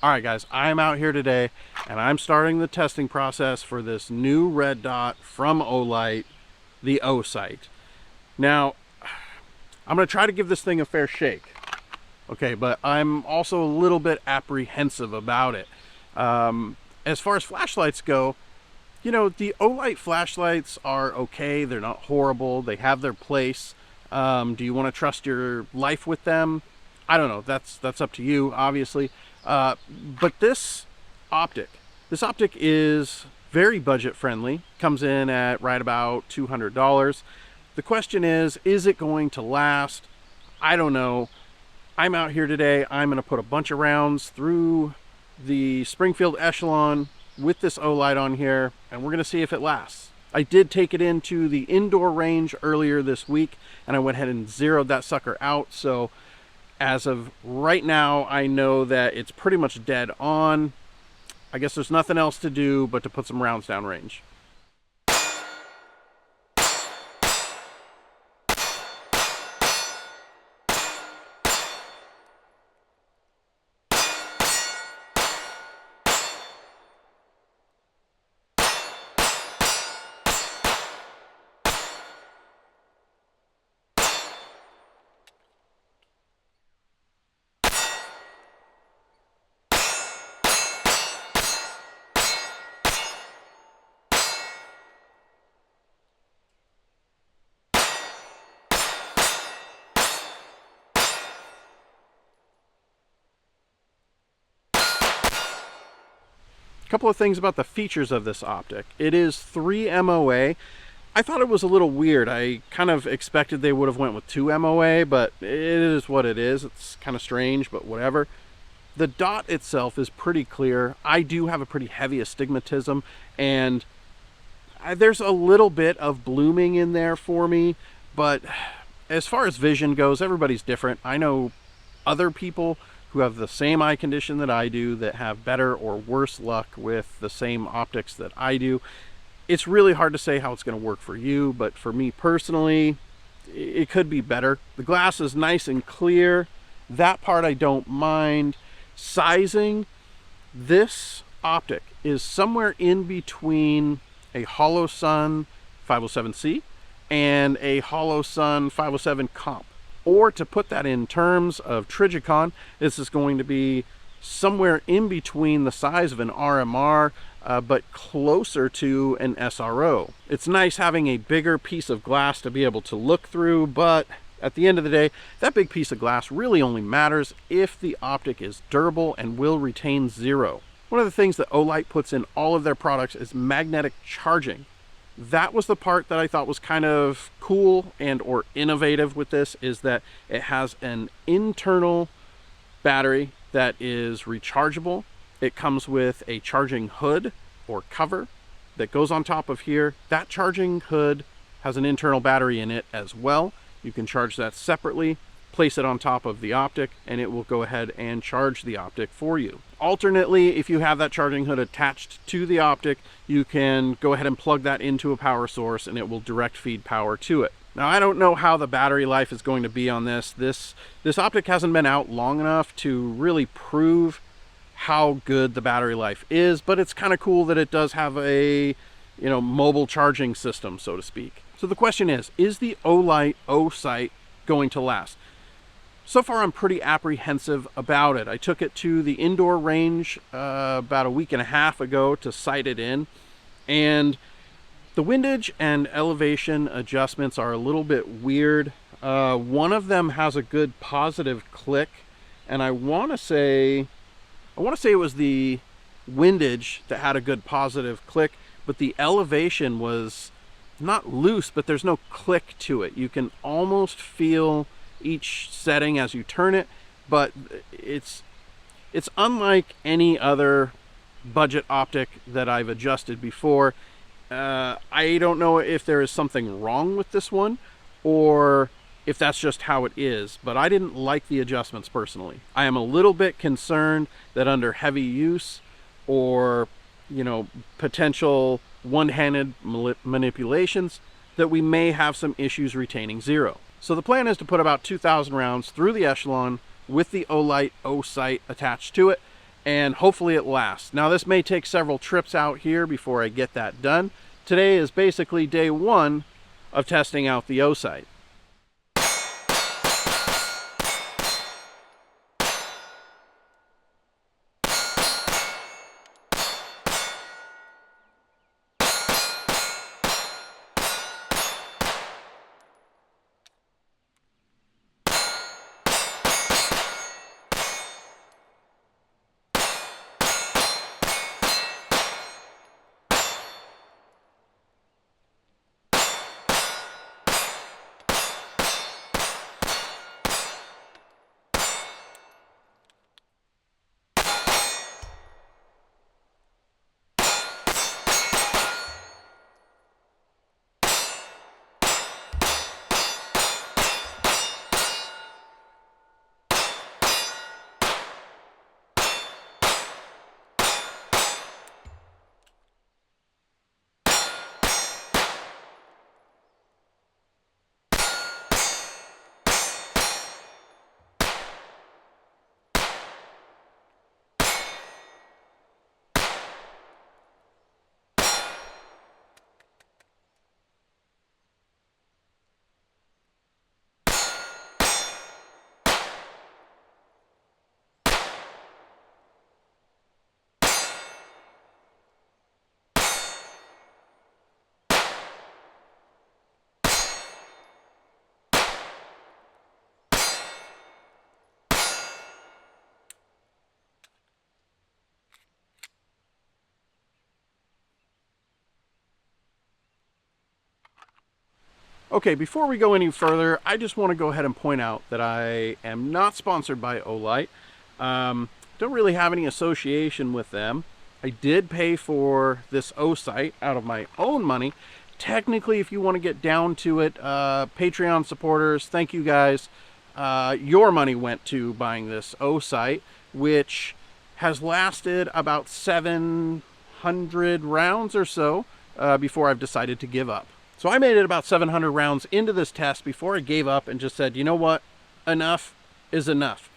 All right, guys, I'm out here today and I'm starting the testing process for this new red dot from Olight, the O sight. Now, I'm going to try to give this thing a fair shake. Okay, but I'm also a little bit apprehensive about it. As far as flashlights go, you know, the Olight flashlights are okay. They're not horrible. They have their place. Do you want to trust your life with them? I don't know. That's up to you, obviously. But this optic is very budget friendly. Comes in at right about $200. The question is it going to last? I don't know. I'm out here today. I'm going to put a bunch of rounds through the Springfield Echelon with this Olight on here, and we're going to see if it lasts. I did take it into the indoor range earlier this week, and I went ahead and zeroed that sucker out. So as of right now, I know that it's pretty much dead on. I guess there's nothing else to do but to put some rounds down range. Couple of things about the features of this optic. It is 3 MOA. I thought it was a little weird. I kind of expected they would have went with 2 MOA, but it is what it is. It's kind of strange, but whatever. The dot itself is pretty clear. I do have a pretty heavy astigmatism, and there's a little bit of blooming in there for me, but as far as vision goes, everybody's different. I know other people who have the same eye condition that I do that have better or worse luck with the same optics that I do. It's really hard to say how it's going to work for you, but for me personally, it could be better. The glass is nice and clear. That part I don't mind. Sizing, this optic is somewhere in between a Holosun 507C and a Holosun 507 Comp. Or to put that in terms of Trigicon, this is going to be somewhere in between the size of an RMR, but closer to an SRO. It's nice having a bigger piece of glass to be able to look through, but at the end of the day, that big piece of glass really only matters if the optic is durable and will retain zero. One of the things that Olight puts in all of their products is magnetic charging. That was the part that I thought was kind of cool and or innovative with this, is that it has an internal battery that is rechargeable. It comes with a charging hood or cover that goes on top of here. That charging hood has an internal battery in it as well. You can charge that separately, place it on top of the optic, and it will go ahead and charge the optic for you. Alternately, if you have that charging hood attached to the optic, you can go ahead and plug that into a power source and it will direct feed power to it. Now, I don't know how the battery life is going to be on this. This optic hasn't been out long enough to really prove how good the battery life is, but it's kind of cool that it does have a, mobile charging system, so to speak. So the question is the Olight O sight going to last? So far, I'm pretty apprehensive about it. I took it to the indoor range about a week and a half ago to sight it in, and the windage and elevation adjustments are a little bit weird. One of them has a good positive click, and I want to say it was the windage that had a good positive click, but the elevation was not loose, but there's no click to it. You can almost feel each setting as you turn it, but it's unlike any other budget optic that I've adjusted before. I don't know if there is something wrong with this one or if that's just how it is, but I didn't like the adjustments personally. I am a little bit concerned that under heavy use or potential one-handed manipulations that we may have some issues retaining zero. So the plan is to put about 2,000 rounds through the Echelon with the Olight O sight attached to it, and hopefully it lasts. Now this may take several trips out here before I get that done. Today is basically day one of testing out the O-Sight. Okay, before we go any further, I just want to go ahead and point out that I am not sponsored by Olight. Don't really have any association with them. I did pay for this O-Sight out of my own money. Technically, if you want to get down to it, Patreon supporters, thank you guys. Your money went to buying this O-Sight, which has lasted about 700 rounds or so before I've decided to give up. So I made it about 700 rounds into this test before I gave up and just said, you know what, enough is enough.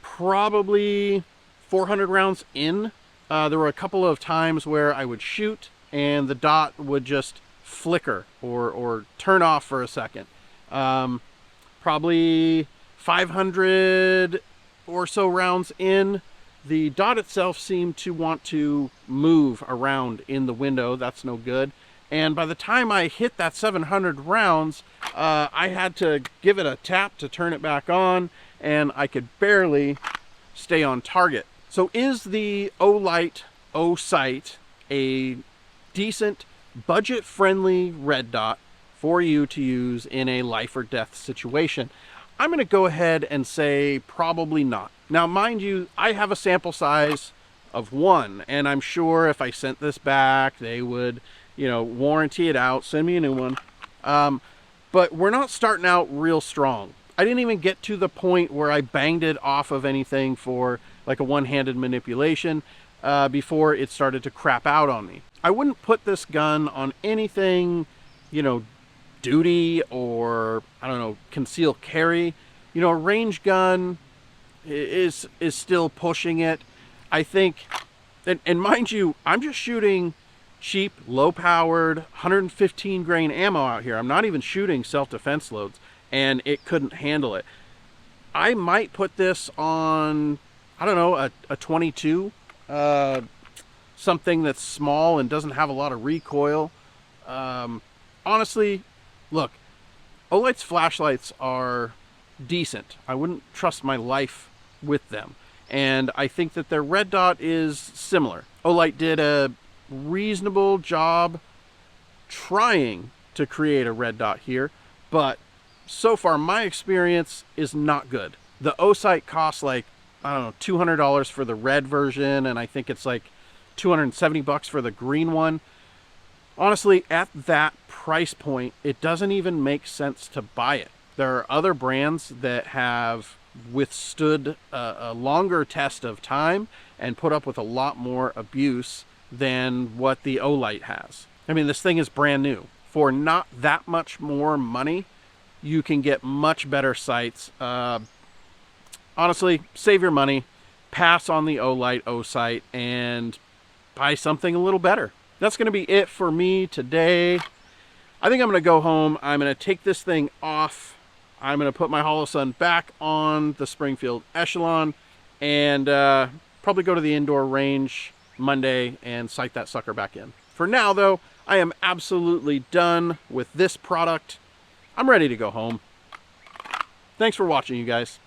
Probably 400 rounds in, there were a couple of times where I would shoot and the dot would just flicker or turn off for a second. Probably 500 or so rounds in, the dot itself seemed to want to move around in the window. That's no good. And by the time I hit that 700 rounds, I had to give it a tap to turn it back on, and I could barely stay on target. So is the Olight O-Sight a decent, budget-friendly red dot for you to use in a life or death situation? I'm going to go ahead and say probably not. Now, mind you, I have a sample size of 1, and I'm sure if I sent this back, they would, you know, warranty it out, send me a new one. But we're not starting out real strong. I didn't even get to the point where I banged it off of anything for like a one-handed manipulation before it started to crap out on me. I wouldn't put this gun on anything, you know, duty or, I don't know, conceal carry. You know, a range gun is still pushing it. I think, and mind you, I'm just shooting cheap, low-powered, 115 grain ammo out here. I'm not even shooting self-defense loads, and it couldn't handle it. I might put this on, I don't know, a 22, something that's small and doesn't have a lot of recoil. Honestly, look, Olight's flashlights are decent. I wouldn't trust my life with them, and I think that their red dot is similar. Olight did a reasonable job trying to create a red dot here, but so far my experience is not good. The O-Sight costs like, I don't know, $200 for the red version, and I think it's like $270 for the green one. Honestly, at that price point, it doesn't even make sense to buy it. There are other brands that have withstood a longer test of time and put up with a lot more abuse than what the Olight has. I mean, this thing is brand new. For not that much more money, you can get much better sights. Honestly, save your money. pass on the Olight sight and buy something a little better. That's going to be it for me today. I think I'm going to go home. I'm going to take this thing off. I'm going to put my Holosun back on the Springfield Echelon and probably go to the indoor range Monday and sight that sucker back in. For now, though, I am absolutely done with this product. I'm ready to go home. Thanks for watching, you guys.